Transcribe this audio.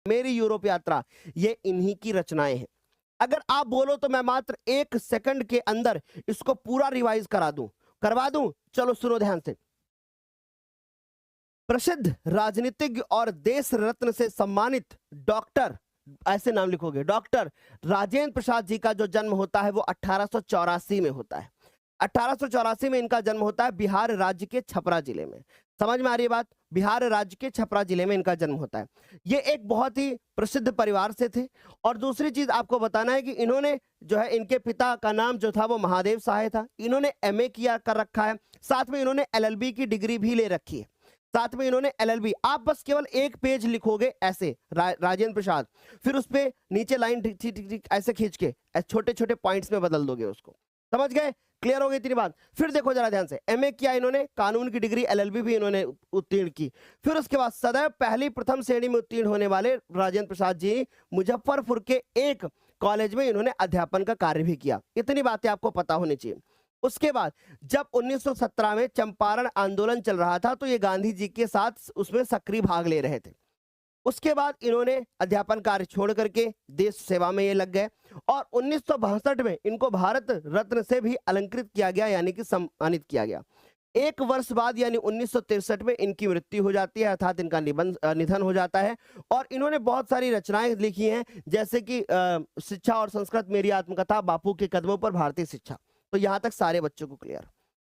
मेरी यूरोप यात्रा, ये इन्हीं की रचनाएं हैं। अगर आप बोलो तो मैं मात्र 1 सेकंड के अंदर इसको पूरा रिवाइज करवा दूं। चलो सुनो ध्यान से। प्रसिद्ध राजनीतिज्ञ और देश रत्न से सम्मानित डॉक्टर, ऐसे नाम लिखोगे, डॉक्टर राजेंद्र प्रसाद जी का जो जन्म होता है वो 1884 में होता है। 1884 में इनका जन्म होता है बिहार राज्य के छपरा जिले में। समझ में आ रही है बात? बिहार राज्य के छपरा जिले में इनका जन्म होता है। ये एक बहुत ही प्रसिद्ध परिवार से थे। और दूसरी चीज आपको बताना है कि इन्होंने जो है, इनके पिता का नाम जो था वो महादेव सहाय था। इन्होंने एमए किया कर रखा है, साथ में इन्होंने एलएलबी की डिग्री भी ले रखी है। साथ में इन्होंने एलएलबी, आप बस केवल एक पेज लिखोगे ऐसे राजेंद्र प्रसाद, फिर उस पे नीचे लाइन ठीक ऐसे खींच के छोटे छोटे पॉइंट्स में बदल दोगे उसको। समझ गए? क्लियर हो गई इतनी बात? फिर देखो जरा ध्यान से, एमए किया इन्होंने, कानून की डिग्री, एलएलबी भी इन्होंने उत्तीर्ण की। फिर उसके बाद सदैव पहली प्रथम श्रेणी में उत्तीर्ण होने वाले राजेंद्र प्रसाद जी मुजफ्फरपुर के एक कॉलेज में इन्होंने अध्यापन का कार्य भी किया। इतनी बातें आपको पता होनी चाहिए। उसके बाद जब 1917 में चंपारण आंदोलन चल रहा था तो ये गांधी जी के साथ उसमें सक्रिय भाग ले रहे थे। उसके बाद इन्होंने अध्यापन कार्य छोड़ करके देश सेवा में ये लग गए और 1962 में इनको भारत रत्न से भी अलंकृत किया गया, यानी कि सम्मानित किया गया। एक वर्ष बाद यानी 1963 में इनकी मृत्यु हो जाती है, अर्थात इनका निधन हो जाता है। और इन्होंने बहुत सारी रचनाएं लिखी हैं, जैसे कि शिक्षा और संस्कृत, मेरी आत्मकथा, बापू के कदमों पर भारतीय शिक्षा। तो यहां तक सारे बच्चों को क्लियर।